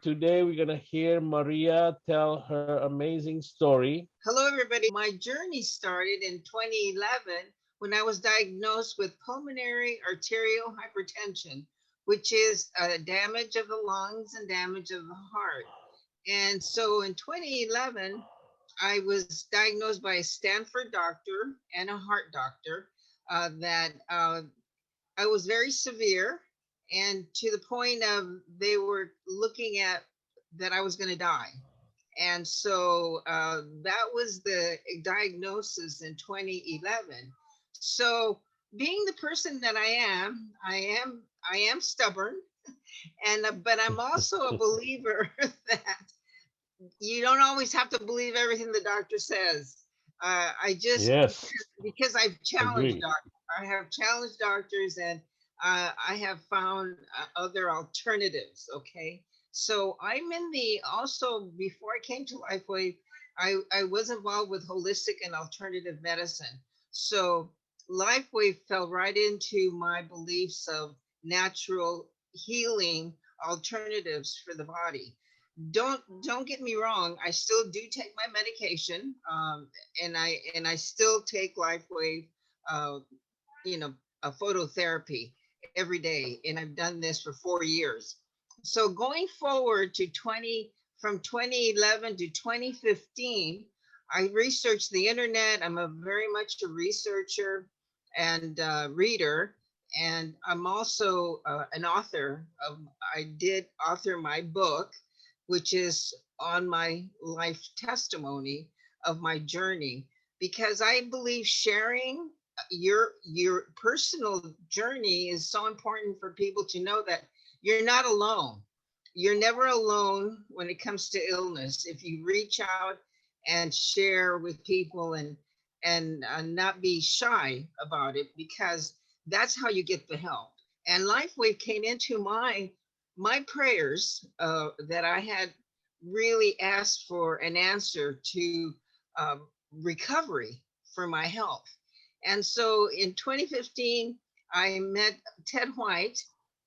Today we're going to hear Maria tell her amazing story. Hello, everybody. My journey started in 2011 when I was diagnosed with pulmonary arterial hypertension, which is damage of the lungs and damage of the heart. And so in 2011, I was diagnosed by a Stanford doctor and a heart doctor that I was very severe and to the point of they were looking at that I was going to die. And so that was the diagnosis in 2011. So being the person that I am stubborn, and but I'm also a believer that you don't always have to believe everything the doctor says. I just Yes, because I've challenged agree. doctors, I have challenged doctors, and I have found other alternatives. Okay, so I'm in the also before I came to Lifeway, I was involved with holistic and alternative medicine. So Lifeway fell right into my beliefs of natural healing alternatives for the body. Don't get me wrong, I still do take my medication, and I still take Lifewave, uh, you know, a phototherapy every day, and I've done this for 4 years. So going forward to 20 from 2011 to 2015, I researched the internet. I'm a very much a researcher and reader, and I'm also an author of. I did author my book, which is on my life testimony of my journey, because I believe sharing your personal journey is so important for people to know that you're not alone. You're never alone when it comes to illness. If you reach out and share with people, and not be shy about it, because that's how you get the help. And LifeWave came into my prayers that I had really asked for an answer to recovery for my health. And so in 2015, I met Ted White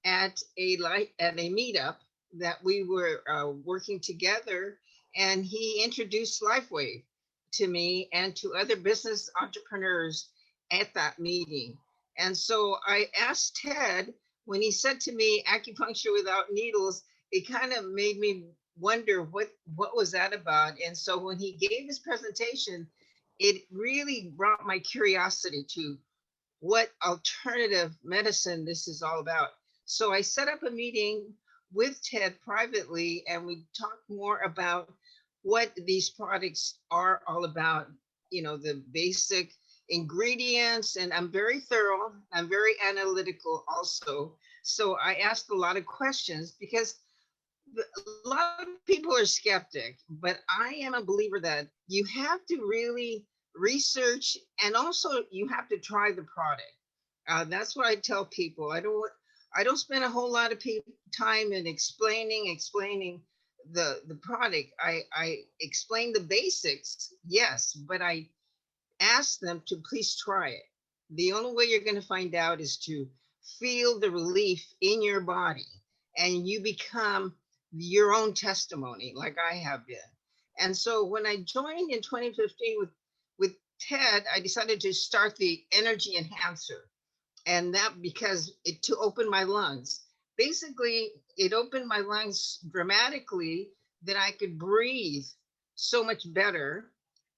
at a meetup that we were working together, and he introduced LifeWave to me and to other business entrepreneurs at that meeting. And so I asked Ted, when he said to me acupuncture without needles, it kind of made me wonder what was that about. And so when he gave his presentation, it really brought my curiosity to what alternative medicine this is all about. So I set up a meeting with Ted privately, and we talked more about what these products are all about, the basic ingredients. And I'm very thorough, I'm very analytical also. So I asked a lot of questions because a lot of people are skeptic, but I am a believer that you have to really research, and also you have to try the product. That's what I tell people. I don't spend a whole lot of time in explaining the product. I explain the basics, yes, but I ask them to please try it. The only way you're going to find out is to feel the relief in your body, and you become your own testimony, like I have been. And so when I joined in 2015 with Ted, I decided to start the energy enhancer, and that because it to open my lungs. Basically, it opened my lungs dramatically that I could breathe so much better,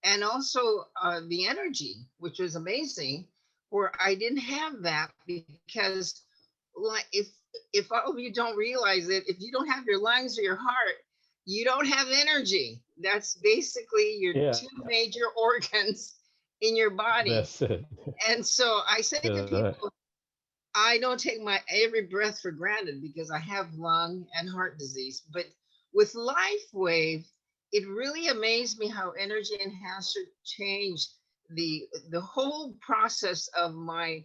and also the energy, which was amazing, where I didn't have that because, like, if all of you don't realize it, if you don't have your lungs or your heart, you don't have energy. That's basically your Yeah, two major organs in your body. that's it. And so I say to Yeah, people, I don't take my every breath for granted because I have lung and heart disease. But with LifeWave, it really amazed me how Energy Enhancer changed the whole process of my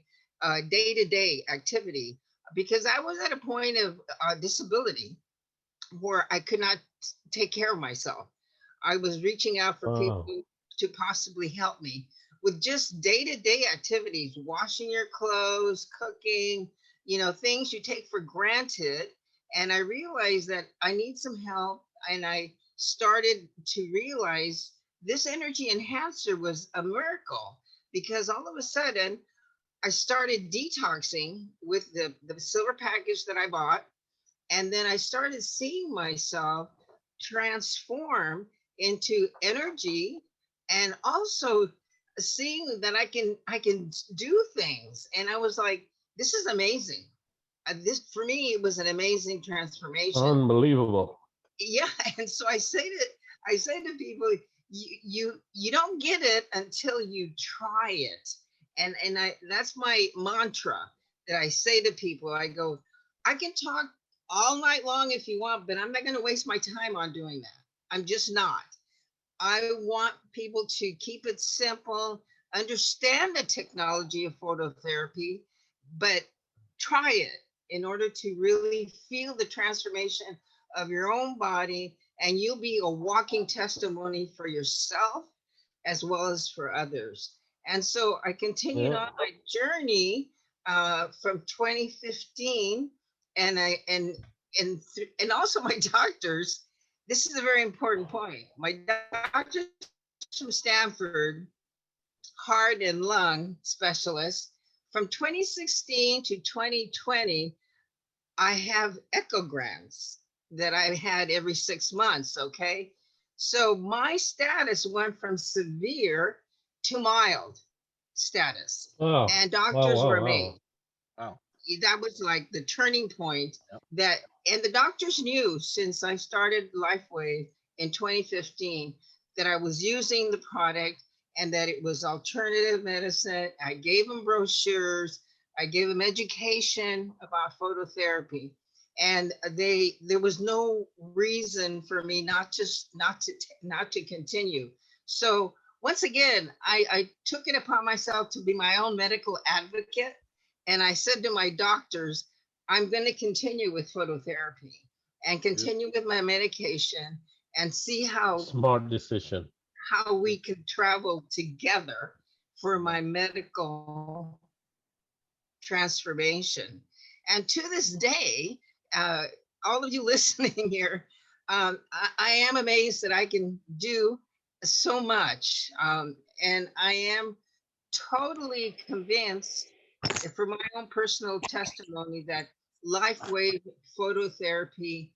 day to day activity, because I was at a point of disability where I could not take care of myself. I was reaching out for wow. people to possibly help me with just day to day activities, washing your clothes, cooking, things you take for granted. And I realized that I need some help. And I started to realize this energy enhancer was a miracle, because all of a sudden I started detoxing with the silver package that I bought. And then I started seeing myself transform into energy, and also seeing that I can do things. And I was like, this is amazing. This, for me, it was an amazing transformation. Unbelievable. Yeah. And so I say to people, you don't get it until you try it. And I that's my mantra that I say to people. I go, I can talk all night long if you want, but I'm not going to waste my time on doing that. I'm just not. I want people to keep it simple, understand the technology of phototherapy, but try it in order to really feel the transformation of your own body, and you'll be a walking testimony for yourself as well as for others. And so I continued Yeah. on my journey from 2015, and and also my doctors. This is a very important point. My doctors from Stanford, heart and lung specialist, from 2016 to 2020, I have echograms that I had every 6 months. Okay. So my status went from severe to mild status, Wow. and Wow. doctors Wow. were Wow. amazed. Wow. That was like the turning point. Yep. That And the doctors knew, since I started Lifewave in 2015, that I was using the product and that it was alternative medicine. I gave them brochures, I gave them education about phototherapy, and there was no reason for me not to continue. So once again, I took it upon myself to be my own medical advocate, and I said to my doctors, I'm going to continue with phototherapy and Good. continue with my medication, and see how Smart decision. we Good. can travel together for Right. my medical transformation. And to this day, uh, all of you listening here, I am amazed that I can do so much. And I am totally convinced, for my own personal testimony, that LifeWave phototherapy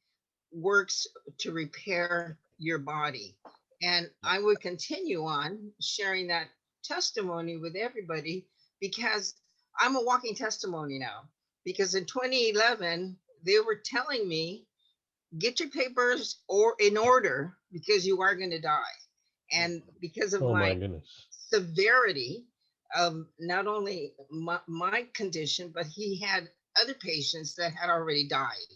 works to repair your body. And Yep. I would continue on sharing that testimony with everybody, because I'm a walking testimony now. Because in 2011, they were telling me, get your papers or in order, because you are going to die. Yep. And because of Oh my my goodness. severity of not only my condition, but he had other patients that had already died.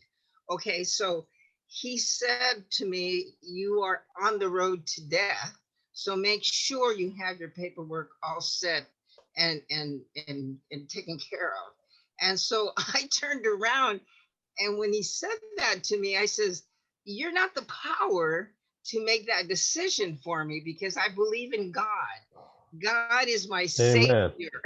Okay, so he said to me, you are on the road to death. So make sure you have your paperwork all set and taken care of. And so I turned around, and when he said that to me, I says, you're not the power to make that decision for me, because I believe in God. God is my Amen. savior.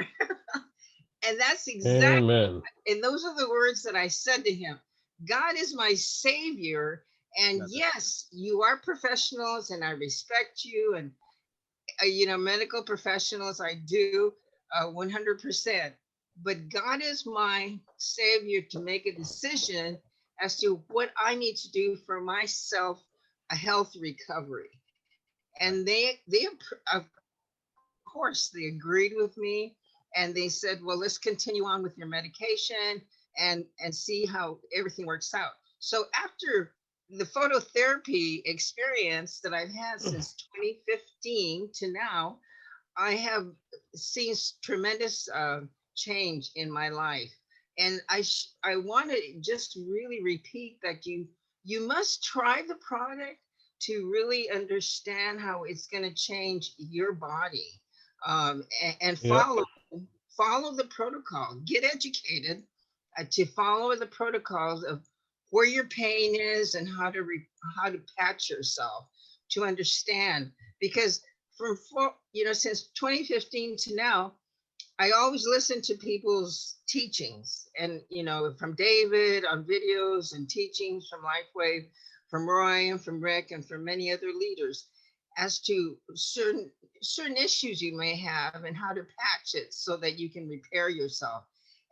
And that's exactly, Amen. and those are the words that I said to him. God is my savior. And That's it. yes, you are professionals and I respect you. And, medical professionals, I do 100%. But God is my savior to make a decision as to what I need to do for myself, a health recovery. Right. And of course, they agreed with me, and they said, well, let's continue on with your medication and see how everything works out. So after the phototherapy experience that I've had since 2015 to now, I have seen tremendous change in my life. And I want to just really repeat that you must try the product to really understand how it's going to change your body, and Yeah. follow the protocol. Get educated to follow the protocols of where your pain is and how to patch yourself to understand. Because since 2015 to now, I always listen to people's teachings, and from David on videos and teachings from Lifewave, from Roy and from Rick and from many other leaders as to certain issues you may have and how to patch it so that you can repair yourself.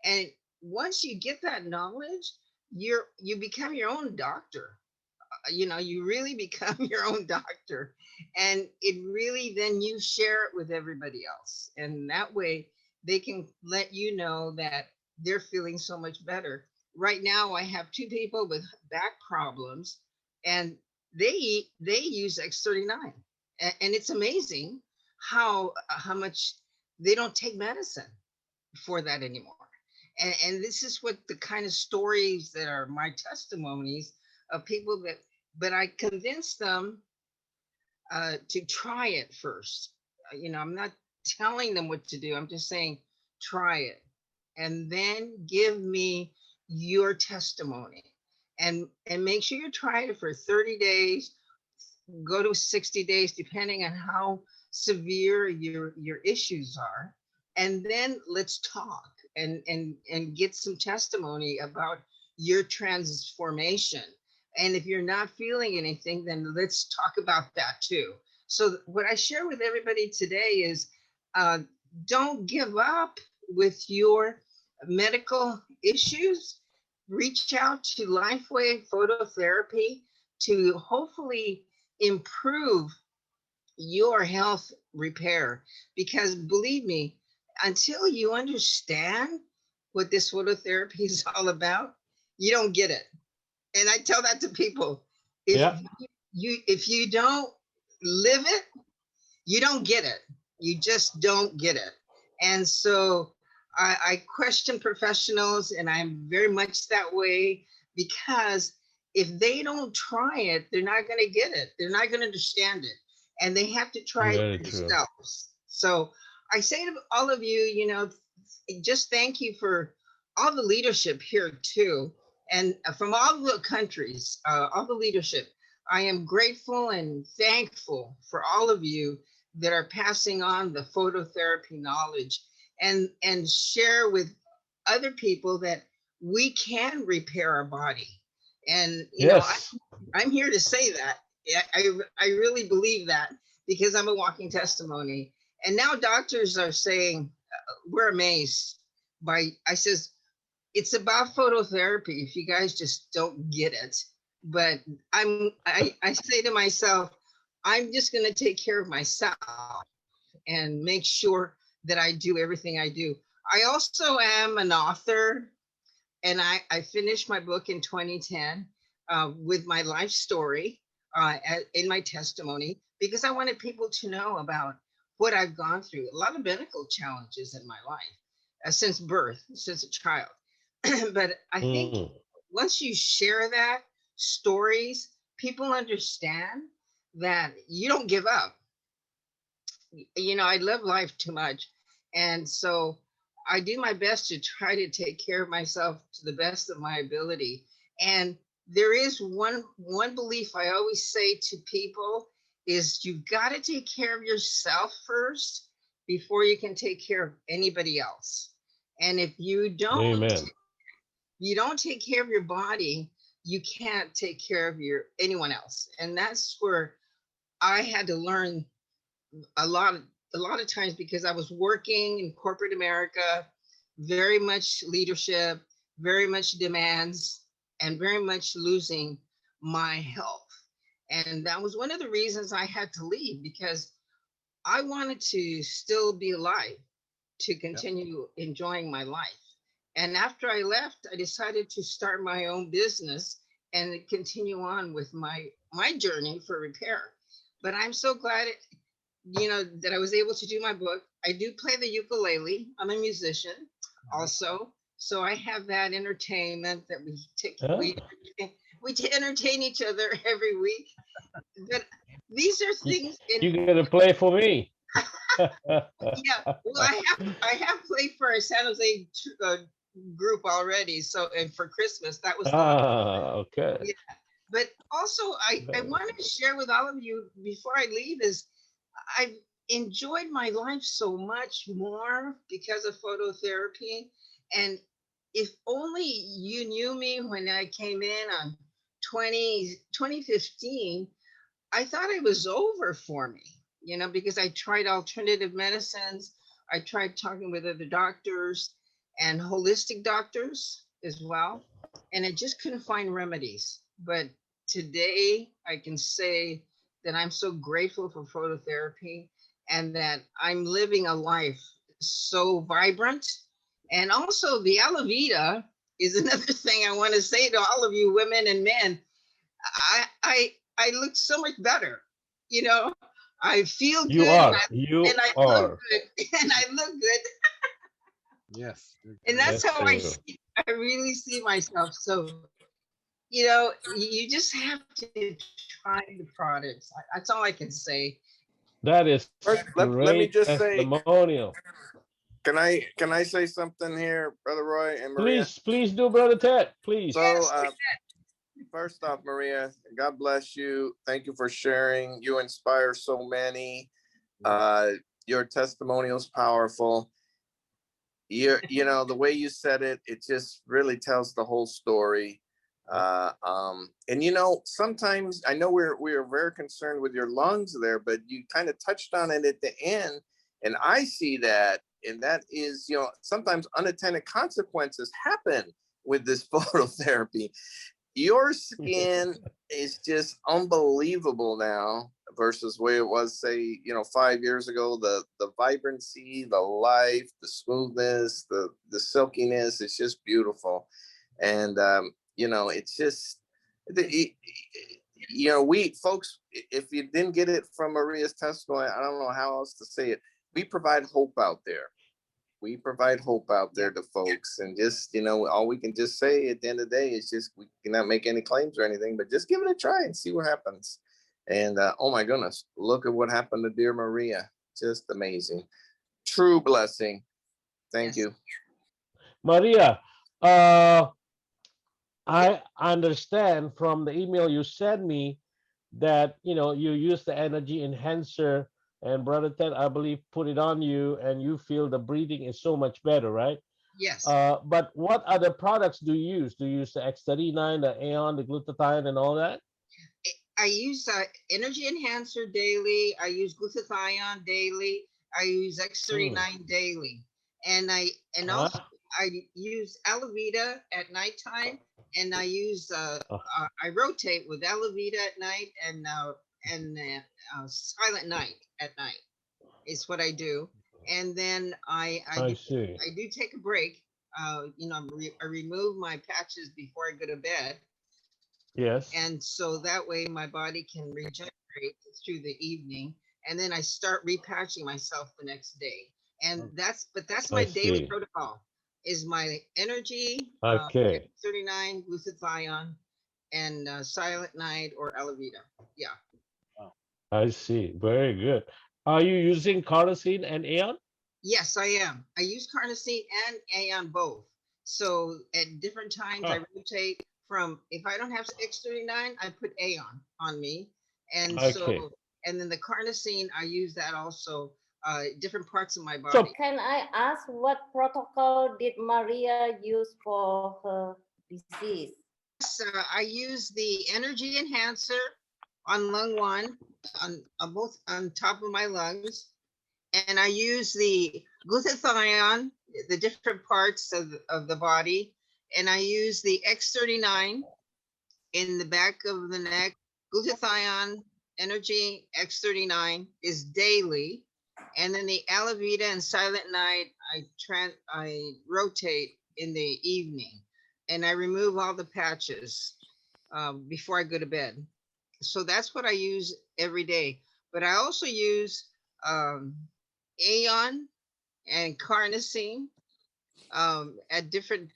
And once you get that knowledge, you become your own doctor. You really become your own doctor, and it really, then you share it with everybody else, and that way they can let you know that they're feeling so much better. Right now I have two people with back problems, and they use X39, and it's amazing how much they don't take medicine for that anymore. And this is what the kind of stories that are my testimonies of people that, but I convinced them to try it first. I'm not telling them what to do. I'm just saying, try it. And then give me your testimony. And make sure you're trying it for 30 days, go to 60 days, depending on how severe your issues are. And then let's talk and get some testimony about your transformation. And if you're not feeling anything, then let's talk about that too. So what I share with everybody today is, uh, don't give up with your medical issues. Reach out to Lifeway Phototherapy to hopefully improve your health repair. Because believe me, until you understand what this phototherapy is all about, you don't get it. And I tell that to people. If Yeah. you don't live it, you don't get it. You just don't get it. And so I question professionals, and I'm very much that way, because if they don't try it, they're not going to get it. They're not going to understand it. And they have to try it Very true. themselves. So I say to all of you, just thank you for all the leadership here too. And from all the countries, all the leadership, I am grateful and thankful for all of you that are passing on the phototherapy knowledge, and share with other people that we can repair our body. And Yes. I'm here to say that. I really believe that, because I'm a walking testimony. And now doctors are saying, we're amazed by, I says, it's about phototherapy if you guys just don't get it. But I say to myself, I'm just going to take care of myself and make sure that I do everything I do. I also am an author, and I finished my book in 2010 with my life story in my testimony, because I wanted people to know about what I've gone through. A lot of medical challenges in my life since birth, since a child. But I think Mm. once you share that stories, people understand that you don't give up. I love life too much. And so I do my best to try to take care of myself to the best of my ability. And there is one belief I always say to people is, you've got to take care of yourself first before you can take care of anybody else. And if Amen. you don't take care of your body, you can't take care of anyone else. And that's where I had to learn a lot of times, because I was working in corporate America, very much leadership, very much demands, and very much losing my health. And that was one of the reasons I had to leave, because I wanted to still be alive to continue enjoying my life. And after I left, I decided to start my own business and continue on with my journey for repair. But I'm so glad that I was able to do my book. I do play the ukulele. I'm a musician also. So I have that entertainment that Huh? we entertain each other every week. But these are You, things you gotta play for me. yeah. Well, I have played for a San Jose group already. So, and for Christmas, that was the last. Okay. Yeah. But also, I Very wanted to good. share with all of you before I leave is, I've enjoyed my life so much more because of phototherapy. And if only you knew me when I came in on 2015, I thought it was over for me, because I tried alternative medicines. I tried talking with other doctors and holistic doctors as well, and I just couldn't find remedies. But today I can say that I'm so grateful for phototherapy and that I'm living a life so vibrant. And also, the aloe vera is another thing I want to say to all of you women and men. I look so much better. You know, I feel You good, and are. I You and I look are. good, and I look good, Yes. and that's That's how I true. see. I really see myself. So you just have to try the products. That's all I can say. That is First, let me great just say, testimonial. can I say something here, Brother Roy and Maria? Please do, Brother Ted. Please. So, Yes, first off, Maria, God bless you. Thank you for sharing. You inspire so many. Uh, your testimonial is powerful. The way you said it, it just really tells the whole story. And sometimes I know we're very concerned with your lungs there, but you kind of touched on it at the end, and I see that, and that is, sometimes unattended consequences happen with this phototherapy. Your skin is just unbelievable now versus the way it was, say, 5 years ago. The vibrancy, the life, the smoothness, the silkiness, it's just beautiful. And it's just we folks, if you didn't get it from Maria's testimony, I don't know how else to say it. We provide hope out there. We provide hope out there to folks, and just all we can just say at the end of the day is just we cannot make any claims or anything, but just give it a try and see what happens. And oh my goodness, look at what happened to dear Maria. Just amazing. True blessing. Thank yes. you. Maria, I understand from the email you sent me that you use the energy enhancer, and Brother Ted, I believe, put it on you, and you feel the breathing is so much better, right? Yes. But what other products do you use? Do you use the X39, the Aeon, the glutathione, and all that? I use energy enhancer daily. I use glutathione daily. I use Hmm. X39 daily, and also Ah, I use aloe vera at nighttime, and oh, I rotate with aloe vera at night and silent night at night is what I do, and then I see. I do take a break. I remove my patches before I go to bed, Yes, and so that way my body can regenerate through the evening, and then I start repatching myself the next day. And that's I my daily see. protocol is my energy, Okay, 39 glutathione, and silent night or aloe vera. Yeah. I see. Very good. Are you using carnosine and Aeon? Yes, I am. I use carnosine and Aeon both. So at different times I Ah, rotate from, if I don't have X39, I put Aeon on me. And okay. so, and then the carnosine, I use that also, different parts of my So body. Can I ask what protocol did Maria use for her disease? Yes, I use the energy enhancer on lung one, on both on top of my lungs. And I use the glutathione, the different parts of the body, and I use the X39 in the back of the neck. Glutathione energy X39 is daily, and then the aloe vera and silent night I rotate in the evening, and I remove all the patches before I go to bed. So that's what I use every day. But I also use um, Aeon and carnosine at different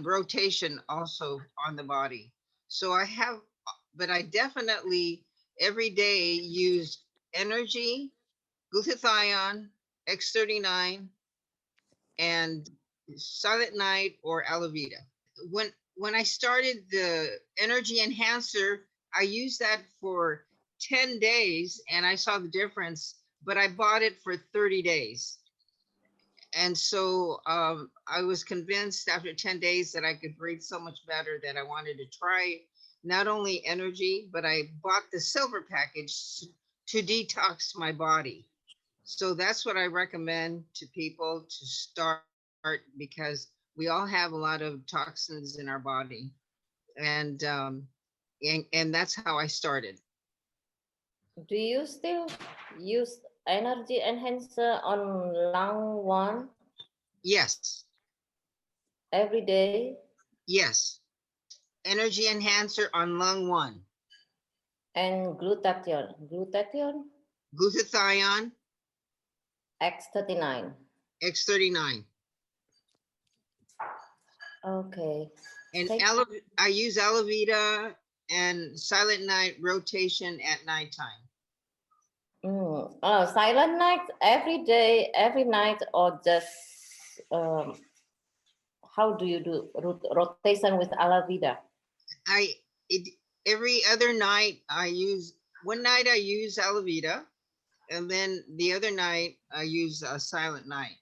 rotation also on the body. So I have, but I definitely every day use energy, glutathione, X39, and silent night or aloe vera. When I started the energy enhancer, I used that for 10 days and I saw the difference, but I bought it for 30 days. And so I was convinced after 10 days that I could breathe so much better that I wanted to try not only energy, but I bought the silver package to detox my body. So that's what I recommend to people to start, because we all have a lot of toxins in our body. And that's how I started. Do you still use energy enhancer on lung one Yes. every day? Yes. Energy enhancer on lung 1. And glutathione Glutathione, X39. X39. Okay. And Thank I use aloe vera and silent night rotation at nighttime. Silent night every day, every night, or just how do you do rotation with aloe vera? Every other night one night I use aloe vera, and then the other night I use a silent night.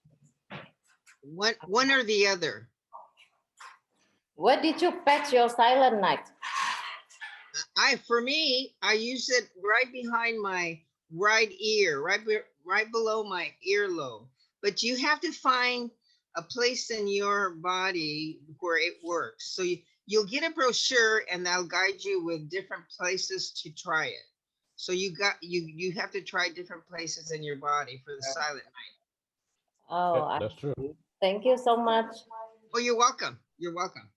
One or the other. Where did you patch your silent night? For me, I use it right behind my right ear, right below my earlobe. But you have to find a place in your body where it works. So you'll get a brochure and they'll guide you with different places to try it. So you have to try different places in your body for the silent night. Oh, That's true. Thank you so much. Oh, you're welcome. You're welcome.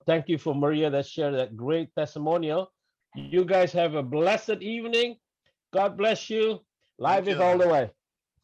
Thank you for Maria that shared that great testimonial. You guys have a blessed evening. God bless you. Live it all the way.